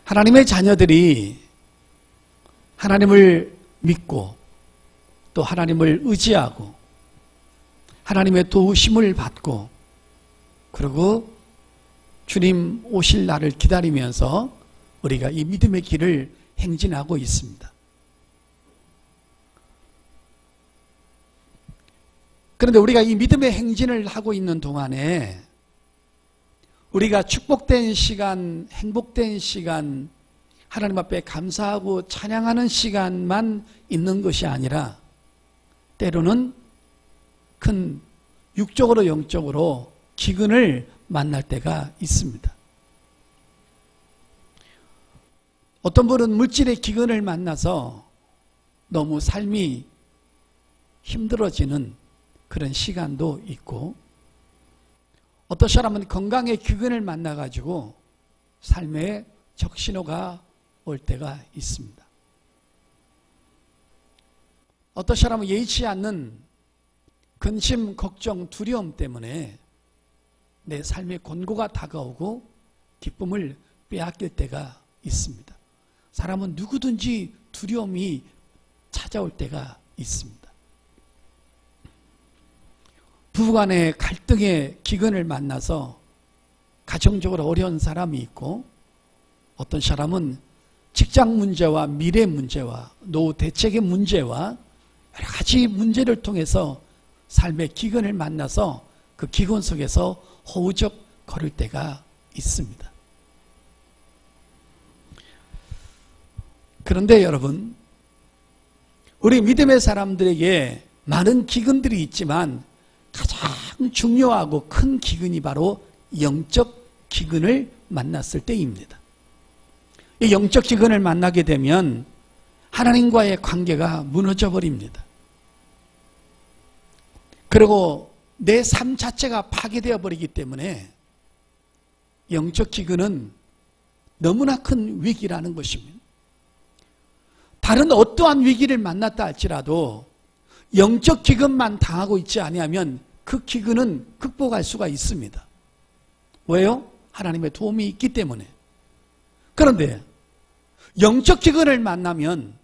하나님의 자녀들이 하나님을 믿고 또 하나님을 의지하고 하나님의 도우심을 받고 그리고 주님 오실 날을 기다리면서 우리가 이 믿음의 길을 행진하고 있습니다. 그런데 우리가 이 믿음의 행진을 하고 있는 동안에 우리가 축복된 시간, 행복된 시간, 하나님 앞에 감사하고 찬양하는 시간만 있는 것이 아니라 때로는 큰 육적으로 영적으로 기근을 만날 때가 있습니다. 어떤 분은 물질의 기근을 만나서 너무 삶이 힘들어지는 그런 시간도 있고, 어떤 사람은 건강의 기근을 만나가지고 삶의 적신호가 올 때가 있습니다. 어떤 사람은 예의치 않는 근심, 걱정, 두려움 때문에 내 삶의 곤고가 다가오고 기쁨을 빼앗길 때가 있습니다. 사람은 누구든지 두려움이 찾아올 때가 있습니다. 부부간의 갈등의 기근을 만나서 가정적으로 어려운 사람이 있고, 어떤 사람은 직장 문제와 미래 문제와 노후 대책의 문제와 여러 가지 문제를 통해서 삶의 기근을 만나서 그 기근 속에서 허우적 거릴 때가 있습니다. 그런데 여러분, 우리 믿음의 사람들에게 많은 기근들이 있지만 가장 중요하고 큰 기근이 바로 영적 기근을 만났을 때입니다. 이 영적 기근을 만나게 되면 하나님과의 관계가 무너져 버립니다. 그리고 내 삶 자체가 파괴되어 버리기 때문에 영적 기근은 너무나 큰 위기라는 것입니다. 다른 어떠한 위기를 만났다 할지라도 영적 기근만 당하고 있지 아니하면 그 기근은 극복할 수가 있습니다. 왜요? 하나님의 도움이 있기 때문에. 그런데 영적 기근을 만나면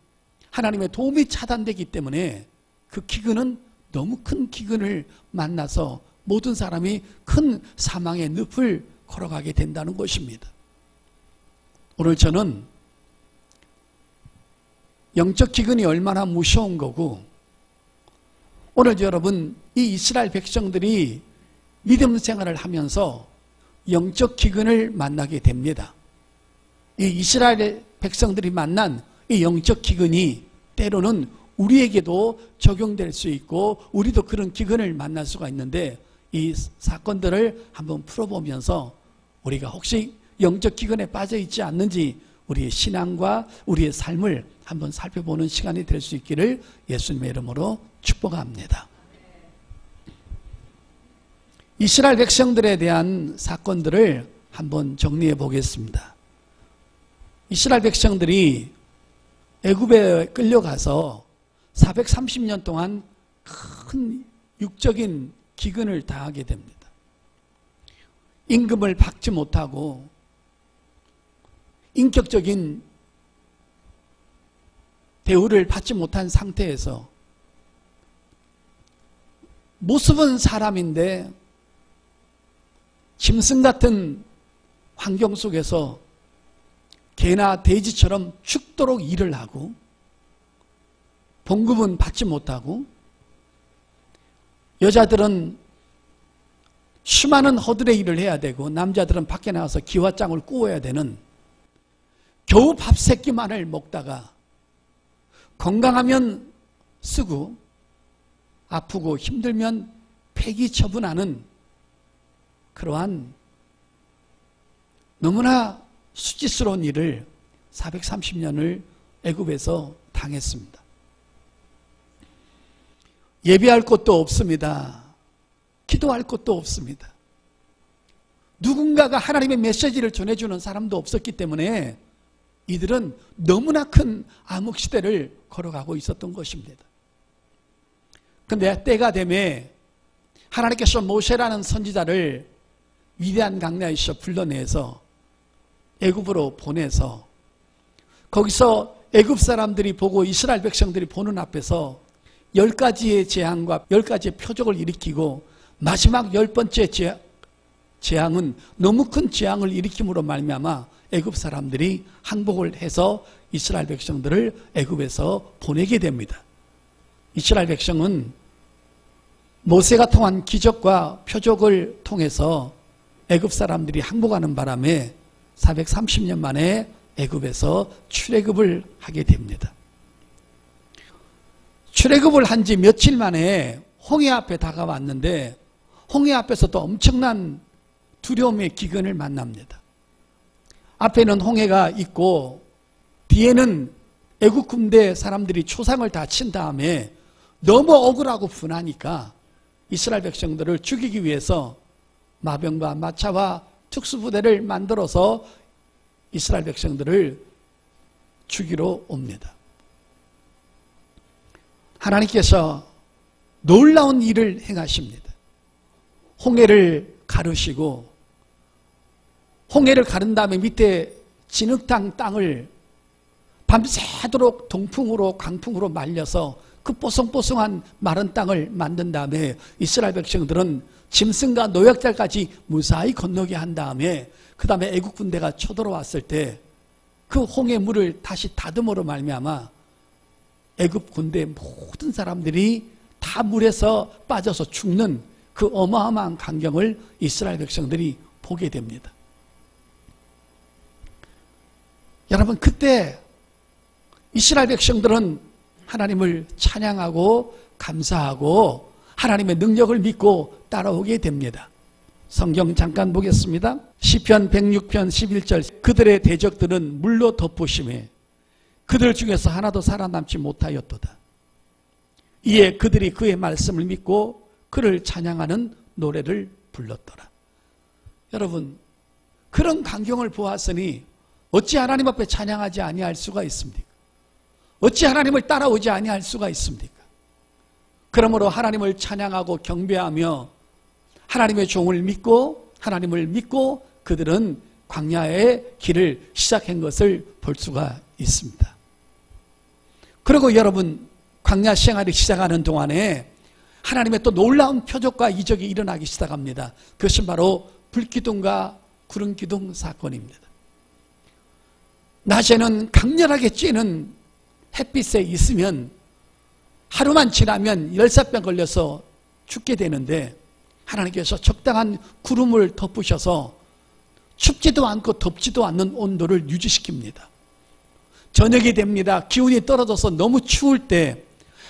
하나님의 도움이 차단되기 때문에 그 기근은 너무 큰 기근을 만나서 모든 사람이 큰 사망의 늪을 걸어가게 된다는 것입니다. 오늘 저는 영적 기근이 얼마나 무서운 거고, 오늘 여러분 이 이스라엘 백성들이 믿음 생활을 하면서 영적 기근을 만나게 됩니다. 이 이스라엘 백성들이 만난 이 영적 기근이 때로는 우리에게도 적용될 수 있고 우리도 그런 기근을 만날 수가 있는데, 이 사건들을 한번 풀어보면서 우리가 혹시 영적 기근에 빠져 있지 않는지 우리의 신앙과 우리의 삶을 한번 살펴보는 시간이 될 수 있기를 예수님의 이름으로 축복합니다. 이스라엘 백성들에 대한 사건들을 한번 정리해 보겠습니다. 이스라엘 백성들이 애굽에 끌려가서 430년 동안 큰 육적인 기근을 당하게 됩니다. 임금을 받지 못하고 인격적인 대우를 받지 못한 상태에서 모습은 사람인데 짐승 같은 환경 속에서 개나 돼지처럼 죽도록 일을 하고 봉급은 받지 못하고, 여자들은 수많은 허들의 일을 해야 되고 남자들은 밖에 나가서 기와장을 구워야 되는, 겨우 밥 세 끼만을 먹다가 건강하면 쓰고 아프고 힘들면 폐기 처분하는 그러한 너무나 수치스러운 일을 430년을 애굽에서 당했습니다. 예배할 곳도 없습니다. 기도할 곳도 없습니다. 누군가가 하나님의 메시지를 전해주는 사람도 없었기 때문에 이들은 너무나 큰 암흑시대를 걸어가고 있었던 것입니다. 그런데 때가 되매 하나님께서 모세라는 선지자를 위대한 강야에서 불러내서 애굽으로 보내서 거기서 애굽 사람들이 보고 이스라엘 백성들이 보는 앞에서 10가지의 재앙과 10가지의 표적을 일으키고 마지막 10번째 재앙은 너무 큰 재앙을 일으킴으로 말미암아 애굽 사람들이 항복을 해서 이스라엘 백성들을 애굽에서 보내게 됩니다. 이스라엘 백성은 모세가 통한 기적과 표적을 통해서 애굽 사람들이 항복하는 바람에 430년 만에 애굽에서 출애굽을 하게 됩니다. 출애굽을 한 지 며칠 만에 홍해 앞에 다가왔는데 홍해 앞에서도 엄청난 두려움의 기근을 만납니다. 앞에는 홍해가 있고 뒤에는 애국 군대 사람들이 초상을 다 친 다음에 너무 억울하고 분하니까 이스라엘 백성들을 죽이기 위해서 마병과 마차와 특수부대를 만들어서 이스라엘 백성들을 죽이러 옵니다. 하나님께서 놀라운 일을 행하십니다. 홍해를 가르시고 홍해를 가른 다음에 밑에 진흙탕 땅을 밤새도록 동풍으로 강풍으로 말려서 그 뽀송뽀송한 마른 땅을 만든 다음에 이스라엘 백성들은 짐승과 노약자까지 무사히 건너게 한 다음에 그 다음에 애국 군대가 쳐들어왔을 때 그 홍해 물을 다시 다듬어로 말미암아 애굽 군대 모든 사람들이 다 물에서 빠져서 죽는 그 어마어마한 광경을 이스라엘 백성들이 보게 됩니다. 여러분, 그때 이스라엘 백성들은 하나님을 찬양하고 감사하고 하나님의 능력을 믿고 따라오게 됩니다. 성경 잠깐 보겠습니다. 시편 106편 11절 그들의 대적들은 물로 덮으심에 그들 중에서 하나도 살아남지 못하였도다. 이에 그들이 그의 말씀을 믿고 그를 찬양하는 노래를 불렀더라. 여러분, 그런 광경을 보았으니 어찌 하나님 앞에 찬양하지 아니할 수가 있습니까? 어찌 하나님을 따라오지 아니할 수가 있습니까? 그러므로 하나님을 찬양하고 경배하며 하나님의 종을 믿고 하나님을 믿고 그들은 광야의 길을 시작한 것을 볼 수가 있습니다. 그리고 여러분, 광야 생활이 시작하는 동안에 하나님의 또 놀라운 표적과 이적이 일어나기 시작합니다. 그것은 바로 불기둥과 구름기둥 사건입니다. 낮에는 강렬하게 쬐는 햇빛에 있으면 하루만 지나면 열사병 걸려서 죽게 되는데 하나님께서 적당한 구름을 덮으셔서 춥지도 않고 덥지도 않는 온도를 유지시킵니다. 저녁이 됩니다. 기온이 떨어져서 너무 추울 때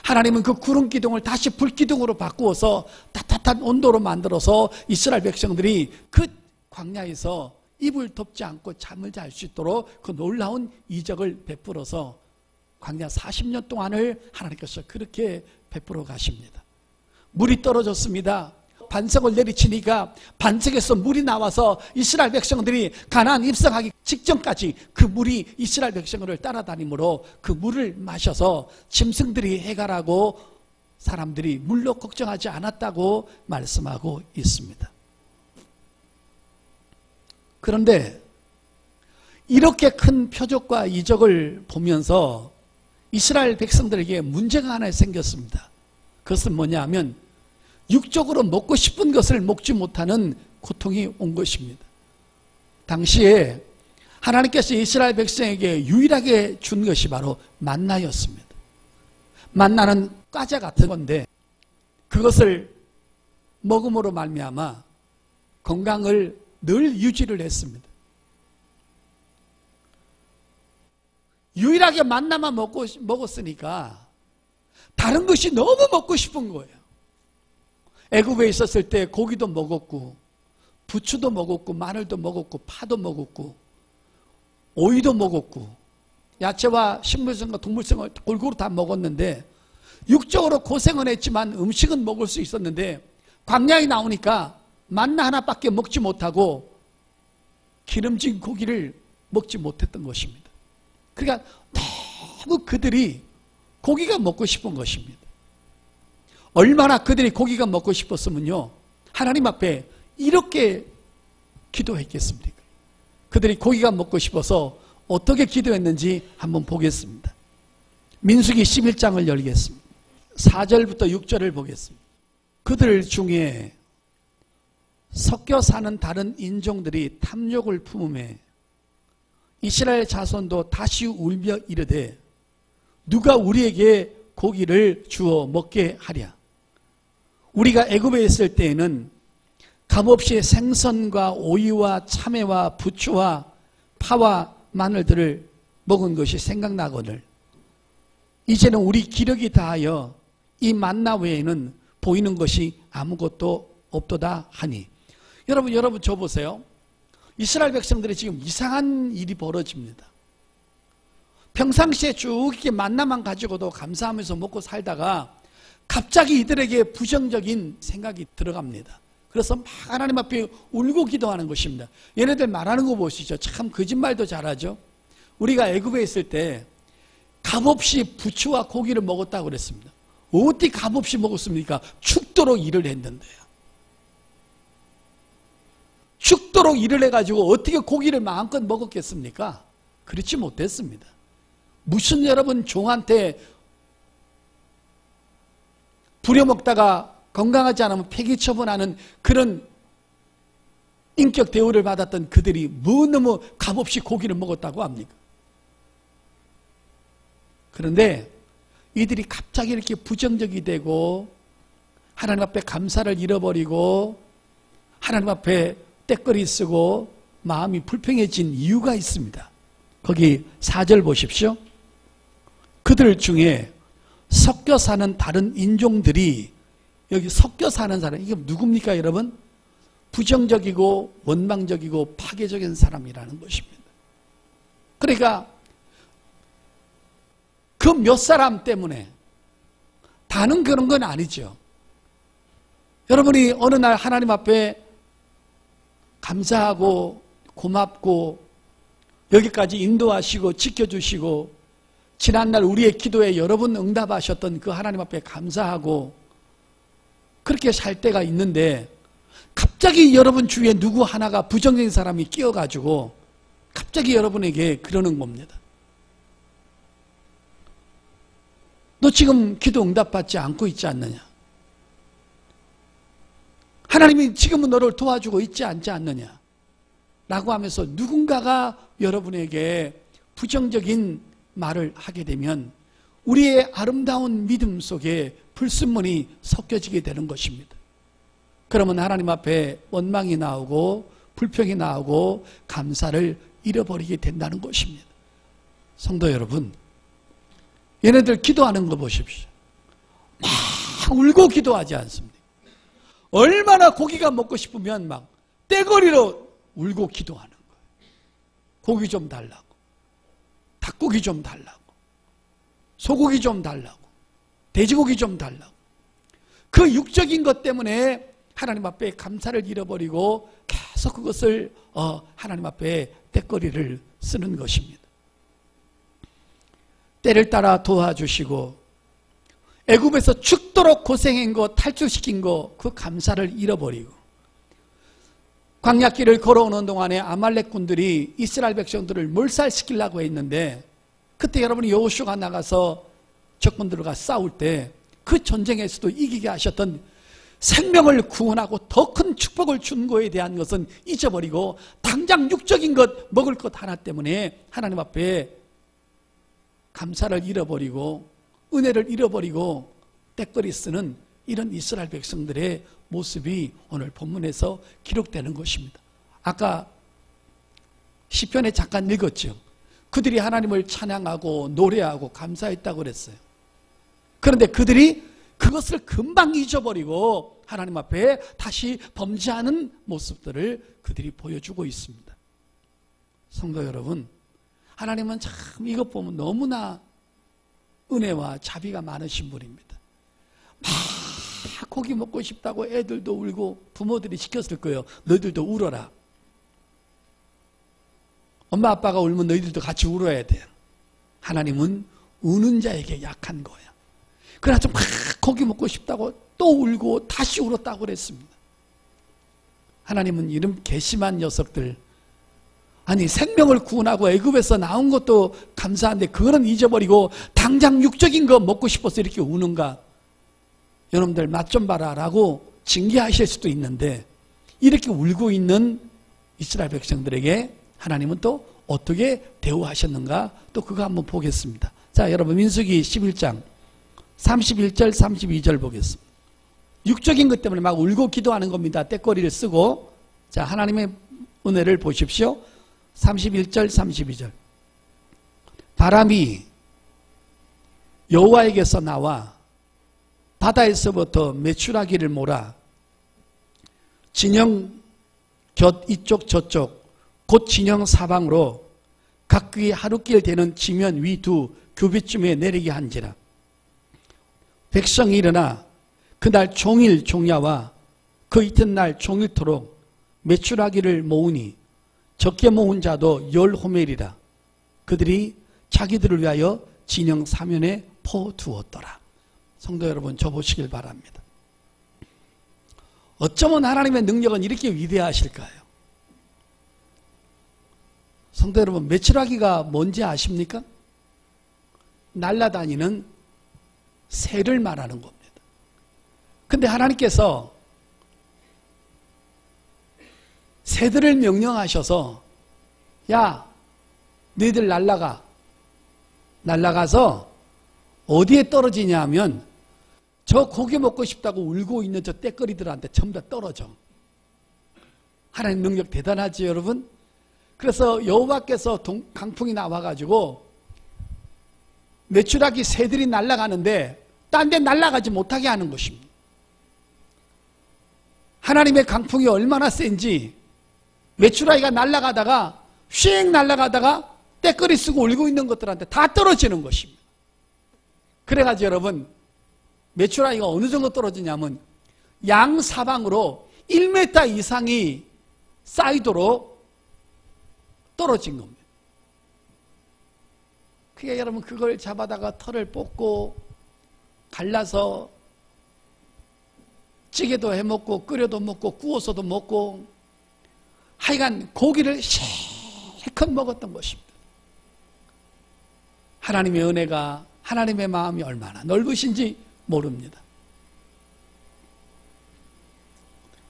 하나님은 그 구름 기둥을 다시 불기둥으로 바꾸어서 따뜻한 온도로 만들어서 이스라엘 백성들이 그 광야에서 이불 덮지 않고 잠을 잘 수 있도록 그 놀라운 이적을 베풀어서 광야 40년 동안을 하나님께서 그렇게 베풀어 가십니다. 물이 떨어졌습니다. 반석을 내리치니까 반석에서 물이 나와서 이스라엘 백성들이 가나안 입성하기 직전까지 그 물이 이스라엘 백성을 따라다니므로 그 물을 마셔서 짐승들이 해갈하고 사람들이 물로 걱정하지 않았다고 말씀하고 있습니다. 그런데 이렇게 큰 표적과 이적을 보면서 이스라엘 백성들에게 문제가 하나 생겼습니다. 그것은 뭐냐 하면 육적으로 먹고 싶은 것을 먹지 못하는 고통이 온 것입니다. 당시에 하나님께서 이스라엘 백성에게 유일하게 준 것이 바로 만나였습니다. 만나는 과자 같은 건데 그것을 먹음으로 말미암아 건강을 늘 유지를 했습니다. 유일하게 만나만 먹었으니까 다른 것이 너무 먹고 싶은 거예요. 애굽에 있었을 때 고기도 먹었고 부추도 먹었고 마늘도 먹었고 파도 먹었고 오이도 먹었고 야채와 식물성과 동물성을 골고루 다 먹었는데 육적으로 고생은 했지만 음식은 먹을 수 있었는데 광야에 나오니까 만나 하나밖에 먹지 못하고 기름진 고기를 먹지 못했던 것입니다. 그러니까 너무 그들이 고기가 먹고 싶은 것입니다. 얼마나 그들이 고기가 먹고 싶었으면요 하나님 앞에 이렇게 기도했겠습니까? 그들이 고기가 먹고 싶어서 어떻게 기도했는지 한번 보겠습니다. 민수기 11장을 열겠습니다. 4절부터 6절을 보겠습니다. 그들 중에 섞여 사는 다른 인종들이 탐욕을 품음에 이스라엘 자손도 다시 울며 이르되 누가 우리에게 고기를 주어 먹게 하랴. 우리가 애굽에 있을 때에는 값없이 생선과 오이와 참외와 부추와 파와 마늘들을 먹은 것이 생각나거늘 이제는 우리 기력이 다하여 이 만나 외에는 보이는 것이 아무것도 없도다 하니. 여러분 저 보세요. 이스라엘 백성들이 지금 이상한 일이 벌어집니다. 평상시에 쭉 이렇게 만나만 가지고도 감사하면서 먹고 살다가 갑자기 이들에게 부정적인 생각이 들어갑니다. 그래서 막 하나님 앞에 울고 기도하는 것입니다. 얘네들 말하는 거 보시죠. 참 거짓말도 잘하죠. 우리가 애굽에 있을 때 값없이 부추와 고기를 먹었다고 그랬습니다. 어디 값없이 먹었습니까? 죽도록 일을 했는데요. 죽도록 일을 해가지고 어떻게 고기를 마음껏 먹었겠습니까? 그렇지 못했습니다. 무슨 여러분 종한테 부려먹다가 건강하지 않으면 폐기 처분하는 그런 인격 대우를 받았던 그들이 뭐 너무 값없이 고기를 먹었다고 합니까? 그런데 이들이 갑자기 이렇게 부정적이 되고 하나님 앞에 감사를 잃어버리고 하나님 앞에 떼거리 쓰고 마음이 불평해진 이유가 있습니다. 거기 4절 보십시오. 그들 중에 섞여 사는 다른 인종들이, 여기 섞여 사는 사람, 이게 누굽니까 여러분? 부정적이고 원망적이고 파괴적인 사람이라는 것입니다. 그러니까 그 몇 사람 때문에 다는 그런 건 아니죠. 여러분이 어느 날 하나님 앞에 감사하고 고맙고 여기까지 인도하시고 지켜주시고 지난날 우리의 기도에 여러 번 응답하셨던 그 하나님 앞에 감사하고 그렇게 살 때가 있는데 갑자기 여러분 주위에 누구 하나가 부정적인 사람이 끼어가지고 갑자기 여러분에게 그러는 겁니다. 너 지금 기도 응답받지 않고 있지 않느냐? 하나님이 지금은 너를 도와주고 있지 않지 않느냐? 라고 하면서 누군가가 여러분에게 부정적인 말을 하게 되면 우리의 아름다운 믿음 속에 불순물이 섞여지게 되는 것입니다. 그러면 하나님 앞에 원망이 나오고 불평이 나오고 감사를 잃어버리게 된다는 것입니다. 성도 여러분, 얘네들 기도하는 거 보십시오. 막 울고 기도하지 않습니다. 얼마나 고기가 먹고 싶으면 막 떼거리로 울고 기도하는 거예요. 고기 좀 달라고, 닭고기 좀 달라고, 소고기 좀 달라고, 돼지고기 좀 달라고. 그 육적인 것 때문에 하나님 앞에 감사를 잃어버리고 계속 그것을 하나님 앞에 떼거리를 쓰는 것입니다. 때를 따라 도와주시고 애굽에서 죽도록 고생한 거, 탈출시킨 거, 그 감사를 잃어버리고 광야길을 걸어오는 동안에 아말렉 군들이 이스라엘 백성들을 몰살시키려고 했는데 그때 여러분이 여호수아가 나가서 적군들과 싸울 때 그 전쟁에서도 이기게 하셨던 생명을 구원하고 더 큰 축복을 준 거에 대한 것은 잊어버리고 당장 육적인 것, 먹을 것 하나 때문에 하나님 앞에 감사를 잃어버리고 은혜를 잃어버리고 떼거리 쓰는 이런 이스라엘 백성들의 모습이 오늘 본문에서 기록되는 것입니다. 아까 시편에 잠깐 읽었죠. 그들이 하나님을 찬양하고 노래하고 감사했다고 그랬어요. 그런데 그들이 그것을 금방 잊어버리고 하나님 앞에 다시 범죄하는 모습들을 그들이 보여주고 있습니다. 성도 여러분, 하나님은 참 이것 보면 너무나 은혜와 자비가 많으신 분입니다. 막 고기 먹고 싶다고 애들도 울고 부모들이 시켰을 거예요. 너희들도 울어라. 엄마 아빠가 울면 너희들도 같이 울어야 돼요. 하나님은 우는 자에게 약한 거야. 그래서 막 고기 먹고 싶다고 또 울고 다시 울었다고 그랬습니다. 하나님은 이런 괘씸한 녀석들, 아니 생명을 구원하고 애굽에서 나온 것도 감사한데 그거는 잊어버리고 당장 육적인 거 먹고 싶어서 이렇게 우는가? 여러분들 맛 좀 봐라 라고 징계하실 수도 있는데 이렇게 울고 있는 이스라엘 백성들에게 하나님은 또 어떻게 대우하셨는가? 또 그거 한번 보겠습니다. 자, 여러분 민수기 11장 31절 32절 보겠습니다. 육적인 것 때문에 막 울고 기도하는 겁니다. 떼꼬리를 쓰고. 자, 하나님의 은혜를 보십시오. 31절 32절. 바람이 여호와에게서 나와 바다에서부터 메추라기를 몰아 진영 곁 이쪽 저쪽 곧 진영 사방으로 각기 하루길 되는 지면 위 두 규빗쯤에 내리게 한지라. 백성이 일어나 그날 종일 종야와 그 이튿날 종일토록 메추라기를 모으니 적게 모은 자도 10호멜이라. 그들이 자기들을 위하여 진영 사면에 퍼두었더라. 성도 여러분, 저 보시길 바랍니다. 어쩌면 하나님의 능력은 이렇게 위대하실까요? 성도 여러분, 메추라기가 뭔지 아십니까? 날아다니는 새를 말하는 겁니다. 근데 하나님께서 새들을 명령하셔서 야, 너희들 날아가서 어디에 떨어지냐 하면 저 고기 먹고 싶다고 울고 있는 저 떼거리들한테 전부 다 떨어져. 하나님 능력 대단하죠, 여러분? 그래서 여호와께서 강풍이 나와가지고 메추라기 새들이 날아가는데 딴 데 날아가지 못하게 하는 것입니다. 하나님의 강풍이 얼마나 센지 메추라기가 날아가다가 휙 날아가다가 떼거리 쓰고 울고 있는 것들한테 다 떨어지는 것입니다. 그래가지고 여러분, 메추라기가 어느 정도 떨어지냐면 양 사방으로 1m 이상이 쌓이도록 떨어진 겁니다. 그게 여러분 그걸 잡아다가 털을 뽑고 갈라서 찌개도 해먹고 끓여도 먹고 구워서도 먹고 하여간 고기를 실컷 먹었던 것입니다. 하나님의 은혜가, 하나님의 마음이 얼마나 넓으신지 모릅니다.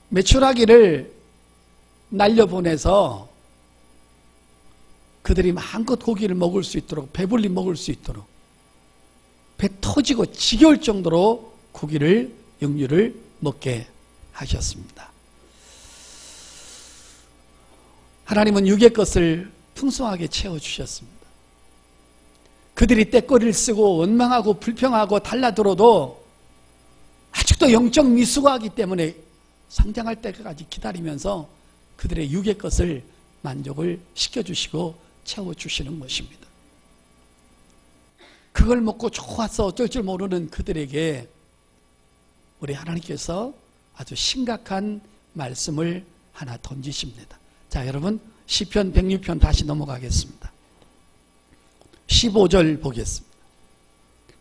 메추라기를 날려보내서 그들이 마음껏 고기를 먹을 수 있도록, 배불리 먹을 수 있도록 배 터지고 지겨울 정도로 고기를, 육류를 먹게 하셨습니다. 하나님은 육의 것을 풍성하게 채워주셨습니다. 그들이 떼꼬리를 쓰고 원망하고 불평하고 달라들어도 아직도 영적 미숙하기 때문에 성장할 때까지 기다리면서 그들의 육의 것을 만족을 시켜주시고 채워주시는 것입니다. 그걸 먹고 좋아서 어쩔 줄 모르는 그들에게 우리 하나님께서 아주 심각한 말씀을 하나 던지십니다. 자, 여러분 시편 106편 다시 넘어가겠습니다. 15절 보겠습니다.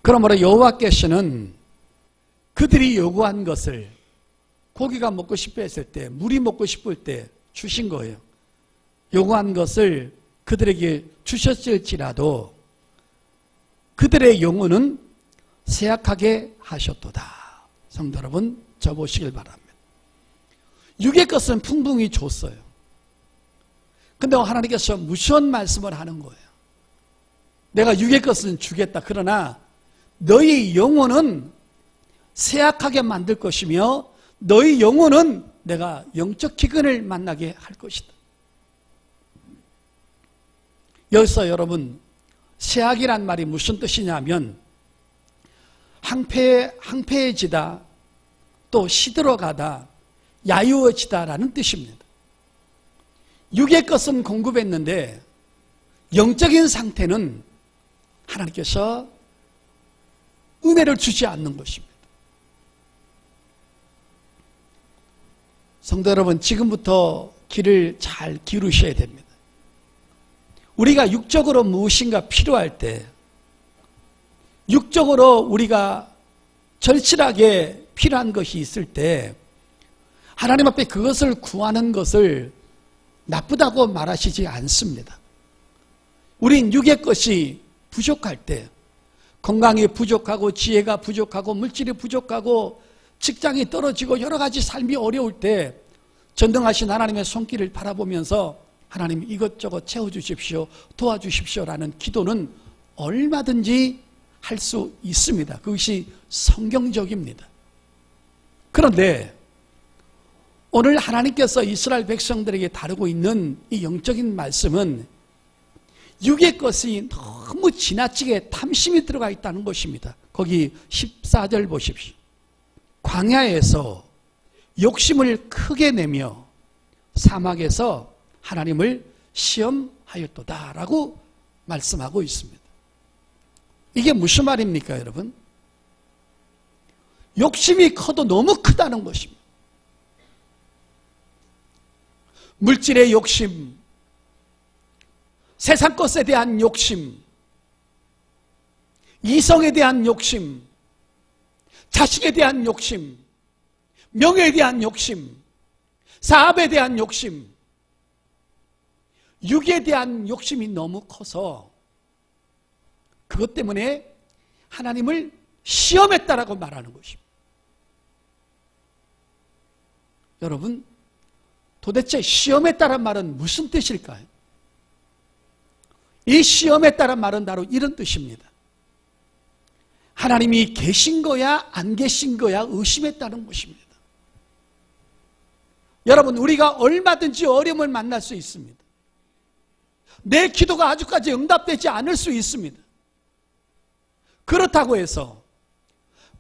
그러므로 여호와께서는 그들이 요구한 것을, 고기가 먹고 싶어 했을 때, 물이 먹고 싶을 때 주신 거예요. 요구한 것을 그들에게 주셨을지라도 그들의 영혼은 쇠약하게 하셨도다. 성도 여러분, 저 보시길 바랍니다. 육의 것은 풍성히 줬어요. 근데 하나님께서 무슨 말씀을 하는 거예요? 내가 육의 것은 주겠다. 그러나 너희 영혼은 쇠약하게 만들 것이며 너희 영혼은 내가 영적 기근을 만나게 할 것이다. 여기서 여러분, 쇠약이란 말이 무슨 뜻이냐면 항폐해지다, 또 시들어가다, 야유어지다라는 뜻입니다. 육의 것은 공급했는데 영적인 상태는 하나님께서 은혜를 주지 않는 것입니다. 성도 여러분, 지금부터 귀를 잘 기울이셔야 됩니다. 우리가 육적으로 무엇인가 필요할 때, 육적으로 우리가 절실하게 필요한 것이 있을 때 하나님 앞에 그것을 구하는 것을 나쁘다고 말하시지 않습니다. 우린 육의 것이 부족할 때, 건강이 부족하고 지혜가 부족하고 물질이 부족하고 직장이 떨어지고 여러 가지 삶이 어려울 때 전능하신 하나님의 손길을 바라보면서 하나님 이것저것 채워주십시오, 도와주십시오라는 기도는 얼마든지 할 수 있습니다. 그것이 성경적입니다. 그런데 오늘 하나님께서 이스라엘 백성들에게 다루고 있는 이 영적인 말씀은 육의 것이 너무 지나치게 탐심이 들어가 있다는 것입니다. 거기 14절 보십시오. 광야에서 욕심을 크게 내며 사막에서 하나님을 시험하였도다 라고 말씀하고 있습니다. 이게 무슨 말입니까, 여러분? 욕심이 커도 너무 크다는 것입니다. 물질의 욕심, 세상 것에 대한 욕심, 이성에 대한 욕심, 자식에 대한 욕심, 명예에 대한 욕심, 사업에 대한 욕심, 육에 대한 욕심이 너무 커서 그것 때문에 하나님을 시험했다라고 말하는 것입니다. 여러분, 도대체 시험했다란 말은 무슨 뜻일까요? 이 시험했다란 말은 바로 이런 뜻입니다. 하나님이 계신 거야 안 계신 거야 의심했다는 것입니다. 여러분, 우리가 얼마든지 어려움을 만날 수 있습니다. 내 기도가 아직까지 응답되지 않을 수 있습니다. 그렇다고 해서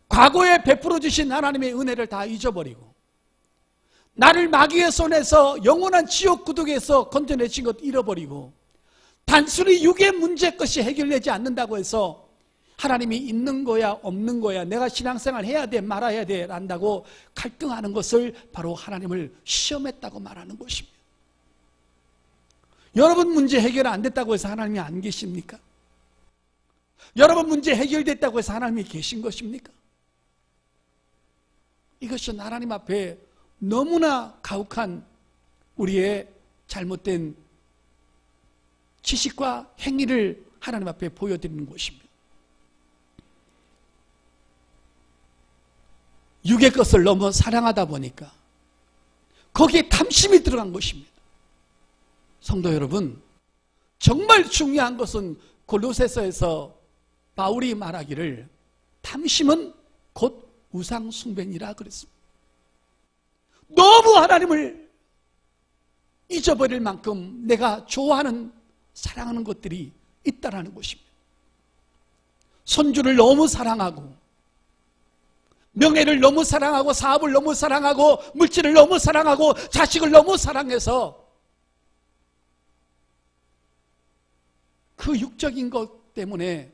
과거에 베풀어 주신 하나님의 은혜를 다 잊어버리고 나를 마귀의 손에서 영원한 지옥 구독에서 건져내신 것 잃어버리고 단순히 육의 문제 것이 해결되지 않는다고 해서 하나님이 있는 거야 없는 거야 내가 신앙생활 해야 돼 말아야 돼 한다고 갈등하는 것을 바로 하나님을 시험했다고 말하는 것입니다. 여러분 문제 해결 안 됐다고 해서 하나님이 안 계십니까? 여러분 문제 해결됐다고 해서 하나님이 계신 것입니까? 이것은 하나님 앞에 너무나 가혹한 우리의 잘못된 지식과 행위를 하나님 앞에 보여드리는 것입니다. 육의 것을 너무 사랑하다 보니까 거기에 탐심이 들어간 것입니다. 성도 여러분, 정말 중요한 것은 골로새서에서 바울이 말하기를 탐심은 곧 우상 숭배니라 그랬습니다. 너무 하나님을 잊어버릴 만큼 내가 좋아하는 사랑하는 것들이 있다라는 것입니다. 손주를 너무 사랑하고 명예를 너무 사랑하고 사업을 너무 사랑하고 물질을 너무 사랑하고 자식을 너무 사랑해서 그 육적인 것 때문에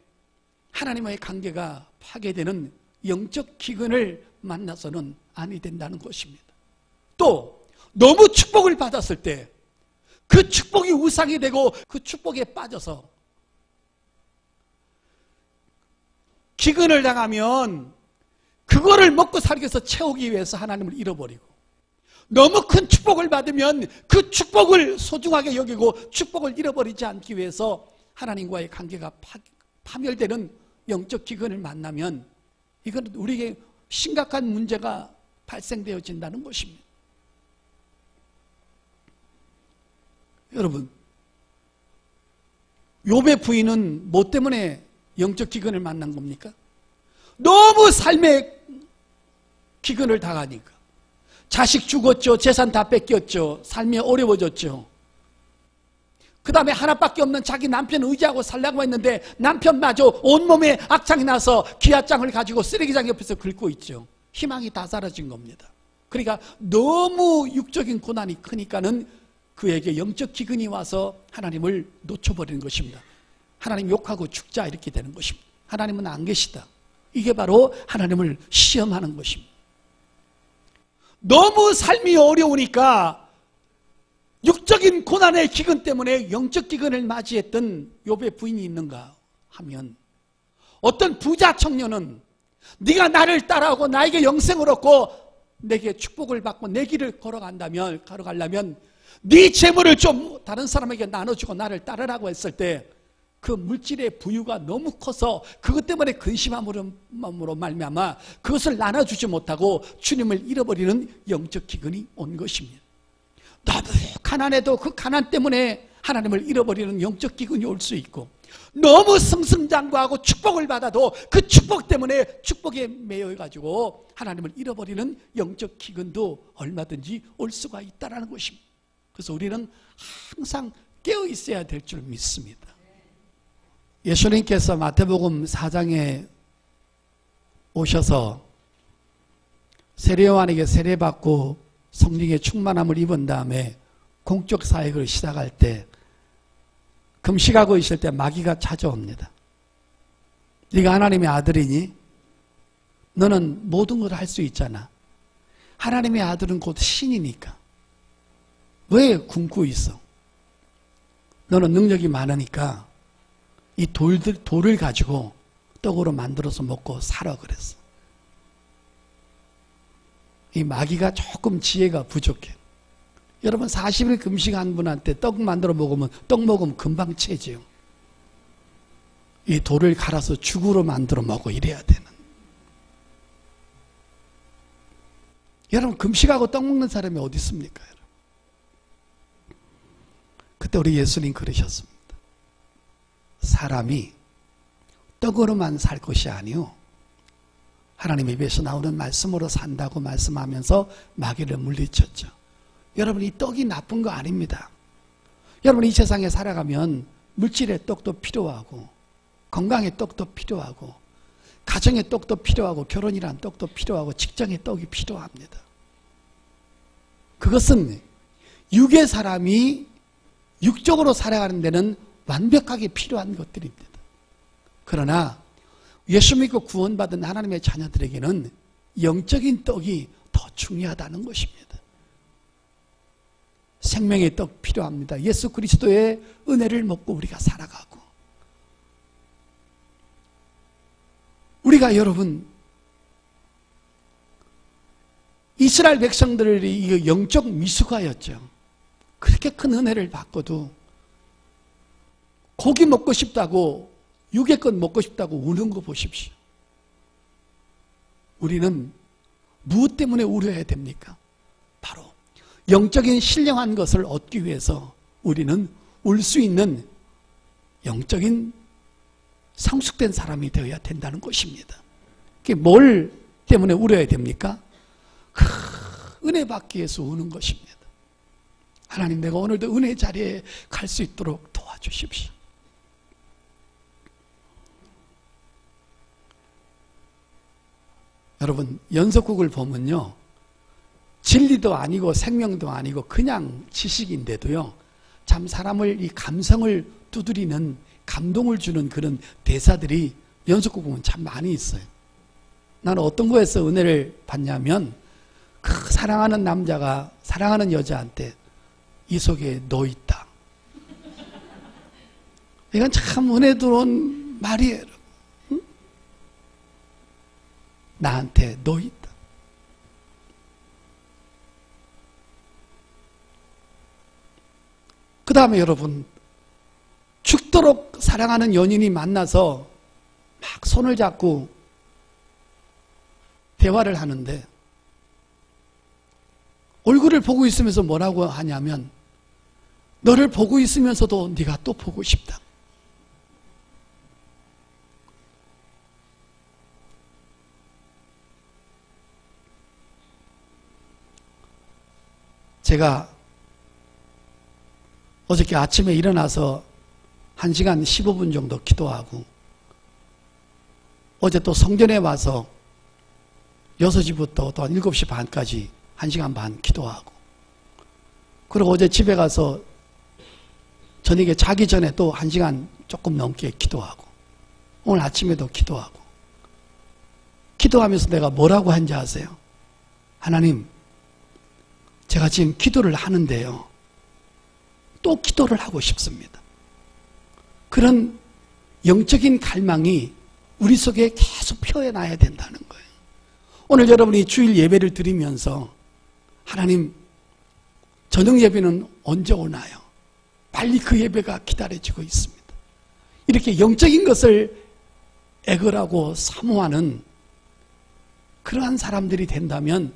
하나님과의 관계가 파괴되는 영적 기근을 만나서는 아니 된다는 것입니다. 또 너무 축복을 받았을 때 그 축복이 우상이 되고 그 축복에 빠져서 기근을 당하면 그거를 먹고 살기 위해서 채우기 위해서 하나님을 잃어버리고 너무 큰 축복을 받으면 그 축복을 소중하게 여기고 축복을 잃어버리지 않기 위해서 하나님과의 관계가 파멸되는 영적 기근을 만나면 이건 우리에게 심각한 문제가 발생되어진다는 것입니다. 여러분, 욥의 부인은 뭐 때문에 영적 기근을 만난 겁니까? 너무 삶의 기근을 당하니까 자식 죽었죠. 재산 다 뺏겼죠. 삶이 어려워졌죠. 그 다음에 하나밖에 없는 자기 남편 의지하고 살려고 했는데 남편마저 온몸에 악창이 나서 기아장을 가지고 쓰레기장 옆에서 긁고 있죠. 희망이 다 사라진 겁니다. 그러니까 너무 육적인 고난이 크니까는 그에게 영적 기근이 와서 하나님을 놓쳐버리는 것입니다. 하나님 욕하고 죽자 이렇게 되는 것입니다. 하나님은 안 계시다. 이게 바로 하나님을 시험하는 것입니다. 너무 삶이 어려우니까 육적인 고난의 기근 때문에 영적 기근을 맞이했던 욥의 부인이 있는가 하면 어떤 부자 청년은 네가 나를 따라오고 나에게 영생을 얻고 내게 축복을 받고 내 길을 걸어가려면 네 재물을 좀 다른 사람에게 나눠주고 나를 따르라고 했을 때 그 물질의 부유가 너무 커서 그것 때문에 근심함으로 말미암아 그것을 나눠주지 못하고 주님을 잃어버리는 영적 기근이 온 것입니다. 너무 가난해도 그 가난 때문에 하나님을 잃어버리는 영적 기근이 올 수 있고, 너무 승승장구하고 축복을 받아도 그 축복 때문에 축복에 매여가지고 하나님을 잃어버리는 영적 기근도 얼마든지 올 수가 있다는 것입니다. 그래서 우리는 항상 깨어 있어야 될 줄 믿습니다. 예수님께서 마태복음 4장에 오셔서 세례요한에게 세례받고 성령의 충만함을 입은 다음에 공적 사역을 시작할 때 금식하고 있을 때 마귀가 찾아옵니다. 네가 하나님의 아들이니? 너는 모든 걸 할 수 있잖아. 하나님의 아들은 곧 신이니까 왜 굶고 있어? 너는 능력이 많으니까 이 돌을 가지고 떡으로 만들어서 먹고 살아 그랬어. 이 마귀가 조금 지혜가 부족해. 여러분 40일 금식한 분한테 떡 만들어 먹으면 떡 먹으면 금방 채지요. 이 돌을 갈아서 죽으로 만들어 먹어 이래야 되는. 여러분 금식하고 떡 먹는 사람이 어디 있습니까? 여러분? 그때 우리 예수님 그러셨습니다. 사람이 떡으로만 살 것이 아니요 하나님의 입에서 나오는 말씀으로 산다고 말씀하면서 마귀를 물리쳤죠. 여러분 이 떡이 나쁜 거 아닙니다. 여러분 이 세상에 살아가면 물질의 떡도 필요하고 건강의 떡도 필요하고 가정의 떡도 필요하고 결혼이란 떡도 필요하고 직장의 떡이 필요합니다. 그것은 육의 사람이 육적으로 살아가는 데는 완벽하게 필요한 것들입니다. 그러나 예수 믿고 구원받은 하나님의 자녀들에게는 영적인 떡이 더 중요하다는 것입니다. 생명의 떡 필요합니다. 예수 그리스도의 은혜를 먹고 우리가 살아가고, 우리가 여러분 이스라엘 백성들이 영적 미숙하였죠. 그렇게 큰 은혜를 받고도 고기 먹고 싶다고 육의 것 먹고 싶다고 우는 거 보십시오. 우리는 무엇 때문에 울어야 됩니까? 바로 영적인 신령한 것을 얻기 위해서 우리는 울 수 있는 영적인 성숙된 사람이 되어야 된다는 것입니다. 그게 뭘 때문에 울어야 됩니까? 은혜 받기 위해서 우는 것입니다. 하나님, 내가 오늘도 은혜 자리에 갈 수 있도록 도와주십시오. 여러분, 연속극을 보면요, 진리도 아니고 생명도 아니고 그냥 지식인데도요, 참 사람을 이 감성을 두드리는, 감동을 주는 그런 대사들이 연속극 보면 참 많이 있어요. 나는 어떤 거에서 은혜를 받냐면, 그 사랑하는 남자가 사랑하는 여자한테 이 속에 너 있다. 이건 참 은혜 들어온 말이에요. 응? 나한테 너 있다. 그 다음에 여러분, 죽도록 사랑하는 연인이 만나서 막 손을 잡고 대화를 하는데 얼굴을 보고 있으면서 뭐라고 하냐면, 너를 보고 있으면서도 네가 또 보고 싶다. 제가 어저께 아침에 일어나서 1시간 15분 정도 기도하고, 어제 또 성전에 와서 6시부터 또 7시 반까지 1시간 반 기도하고, 그리고 어제 집에 가서 저녁에 자기 전에 또 1시간 조금 넘게 기도하고, 오늘 아침에도 기도하고, 기도하면서 내가 뭐라고 한지 아세요? 하나님, 제가 지금 기도를 하는데요, 또 기도를 하고 싶습니다. 그런 영적인 갈망이 우리 속에 계속 표현해야 된다는 거예요. 오늘 여러분이 주일 예배를 드리면서 하나님, 저녁 예배는 언제 오나요? 빨리 그 예배가 기다려지고 있습니다. 이렇게 영적인 것을 애걸하고 사모하는 그러한 사람들이 된다면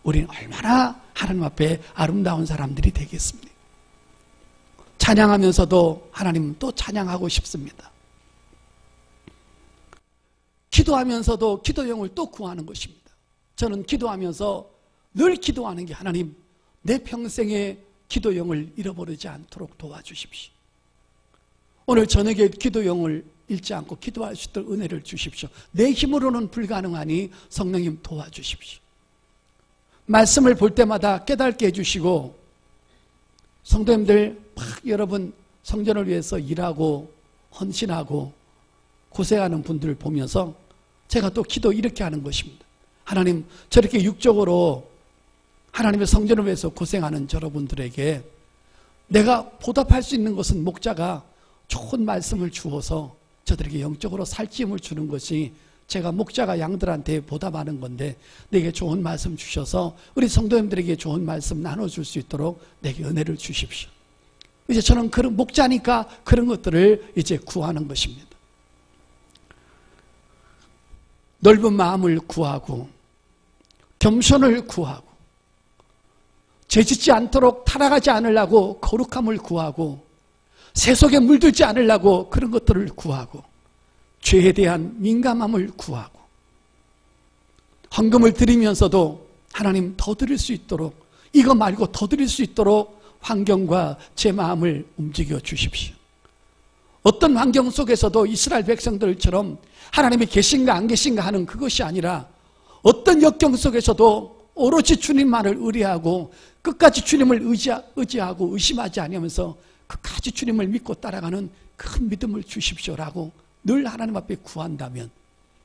우리는 얼마나 하나님 앞에 아름다운 사람들이 되겠습니까? 찬양하면서도 하나님 또 찬양하고 싶습니다. 기도하면서도 기도용을 또 구하는 것입니다. 저는 기도하면서 늘 기도하는 게 하나님, 내 평생의 기도용을 잃어버리지 않도록 도와주십시오. 오늘 저녁에 기도용을 잃지 않고 기도할 수 있도록 은혜를 주십시오. 내 힘으로는 불가능하니 성령님 도와주십시오. 말씀을 볼 때마다 깨닫게 해주시고, 성도님들 여러분 성전을 위해서 일하고 헌신하고 고생하는 분들을 보면서 제가 또 기도 이렇게 하는 것입니다. 하나님, 저렇게 육적으로 하나님의 성전을 위해서 고생하는 여러분들에게 내가 보답할 수 있는 것은 목자가 좋은 말씀을 주어서 저들에게 영적으로 살찌움을 주는 것이 제가 목자가 양들한테 보답하는 건데, 내게 좋은 말씀 주셔서 우리 성도님들에게 좋은 말씀 나눠줄 수 있도록 내게 은혜를 주십시오. 이제 저는 그런 목자니까 그런 것들을 이제 구하는 것입니다. 넓은 마음을 구하고 겸손을 구하고 죄짓지 않도록 타락하지 않으려고 거룩함을 구하고 세속에 물들지 않으려고 그런 것들을 구하고 죄에 대한 민감함을 구하고 헌금을 드리면서도 하나님 더 드릴 수 있도록, 이거 말고 더 드릴 수 있도록 환경과 제 마음을 움직여 주십시오. 어떤 환경 속에서도 이스라엘 백성들처럼 하나님이 계신가 안 계신가 하는 그것이 아니라 어떤 역경 속에서도 오로지 주님만을 의뢰하고 끝까지 주님을 의지하고 의심하지 않으면서 끝까지 주님을 믿고 따라가는 큰 믿음을 주십시오라고 늘 하나님 앞에 구한다면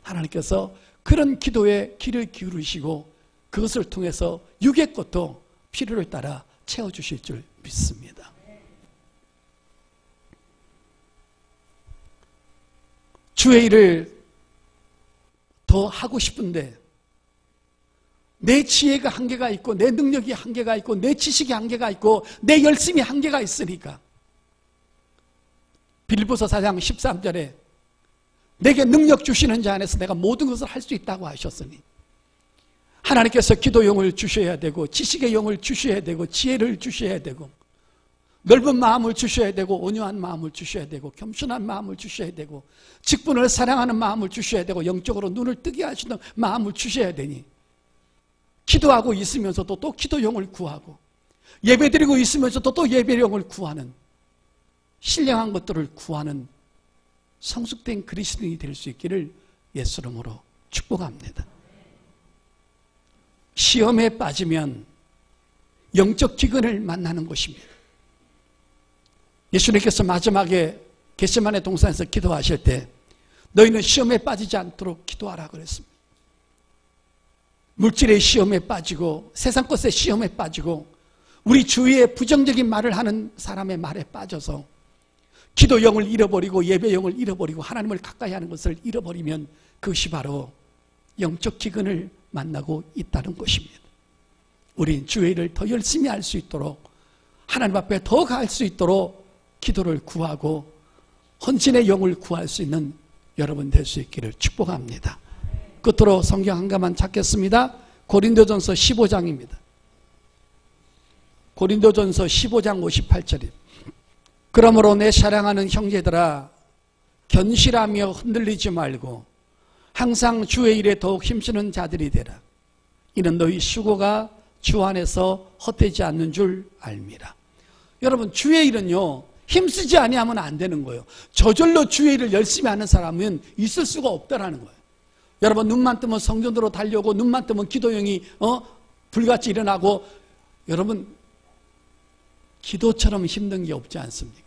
하나님께서 그런 기도에 귀를 기울이시고 그것을 통해서 육의 것도 필요를 따라 채워주실 줄 믿습니다. 주의 일을 더 하고 싶은데 내 지혜가 한계가 있고 내 능력이 한계가 있고 내 지식이 한계가 있고 내 열심이 한계가 있으니까 빌립보서 4장 13절에 내게 능력 주시는 자 안에서 내가 모든 것을 할 수 있다고 하셨으니 하나님께서 기도용을 주셔야 되고 지식의 용을 주셔야 되고 지혜를 주셔야 되고 넓은 마음을 주셔야 되고 온유한 마음을 주셔야 되고 겸손한 마음을 주셔야 되고 직분을 사랑하는 마음을 주셔야 되고 영적으로 눈을 뜨게 하시는 마음을 주셔야 되니 기도하고 있으면서도 또 기도용을 구하고 예배드리고 있으면서도 또 예배용을 구하는 신령한 것들을 구하는 성숙된 그리스도인이 될 수 있기를 예수 이름으로 축복합니다. 시험에 빠지면 영적 기근을 만나는 것입니다. 예수님께서 마지막에 겟세마네 동산에서 기도하실 때 너희는 시험에 빠지지 않도록 기도하라 그랬습니다. 물질의 시험에 빠지고 세상 것의 시험에 빠지고 우리 주위에 부정적인 말을 하는 사람의 말에 빠져서 기도용을 잃어버리고 예배용을 잃어버리고 하나님을 가까이 하는 것을 잃어버리면 그것이 바로 영적 기근을 만나고 있다는 것입니다. 우린 주의 일을 더 열심히 할 수 있도록 하나님 앞에 더 갈 수 있도록 기도를 구하고 헌신의 영을 구할 수 있는 여러분 될 수 있기를 축복합니다. 끝으로 성경 한 가만 찾겠습니다. 고린도전서 15장입니다. 고린도전서 15장 58절입니다. 그러므로 내 사랑하는 형제들아 견실하며 흔들리지 말고 항상 주의 일에 더욱 힘쓰는 자들이 되라. 이는 너희 수고가 주 안에서 헛되지 않는 줄 알미라. 여러분 주의 일은요 힘쓰지 아니하면 안 되는 거예요. 저절로 주의 일을 열심히 하는 사람은 있을 수가 없다라는 거예요. 여러분 눈만 뜨면 성전으로 달려오고 눈만 뜨면 기도용이 불같이 일어나고 여러분 기도처럼 힘든 게 없지 않습니까?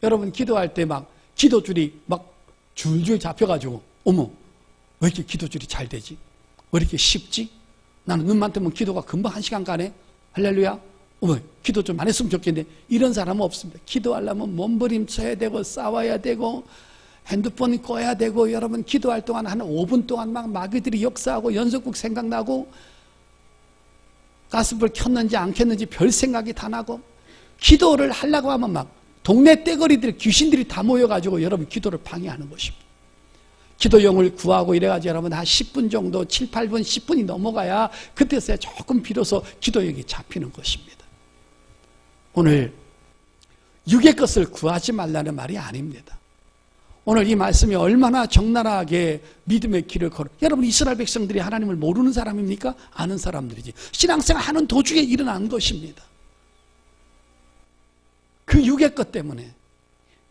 여러분 기도할 때 막 기도줄이 막 줄줄 잡혀가지고 어머 왜 이렇게 기도줄이 잘 되지? 왜 이렇게 쉽지? 나는 눈만 뜨면 기도가 금방 1시간 가네? 할렐루야? 어머 기도 좀 안 했으면 좋겠는데 이런 사람은 없습니다. 기도하려면 몸부림쳐야 되고 싸워야 되고 핸드폰 꺼야 되고 여러분 기도할 동안 한 5분 동안 막 마귀들이 역사하고 연속극 생각나고 가스불 켰는지 안 켰는지 별 생각이 다 나고, 기도를 하려고 하면 막 동네 떼거리들 귀신들이 다 모여가지고 여러분 기도를 방해하는 것입니다. 기도용을 구하고 이래가지고 여러분 한 10분 정도, 7, 8분, 10분이 넘어가야 그때서야 조금 비로소 기도용이 잡히는 것입니다. 오늘 육의 것을 구하지 말라는 말이 아닙니다. 오늘 이 말씀이 얼마나 적나라하게 믿음의 길을 걸어. 여러분, 이스라엘 백성들이 하나님을 모르는 사람입니까? 아는 사람들이지. 신앙생활 하는 도중에 일어난 것입니다. 그 육의 것 때문에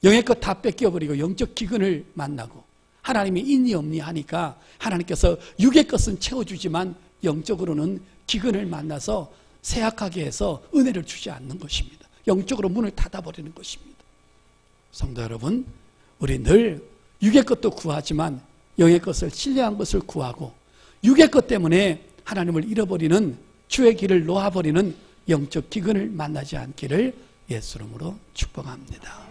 영의 것 다 뺏겨버리고 영적 기근을 만나고, 하나님이 있니 없니 하니까 하나님께서 육의 것은 채워주지만 영적으로는 기근을 만나서 쇠약하게 해서 은혜를 주지 않는 것입니다. 영적으로 문을 닫아버리는 것입니다. 성도 여러분, 우리 늘 육의 것도 구하지만 영의 것을, 신령한 것을 구하고, 육의 것 때문에 하나님을 잃어버리는, 주의 길을 놓아버리는 영적 기근을 만나지 않기를 예수 이름으로 축복합니다.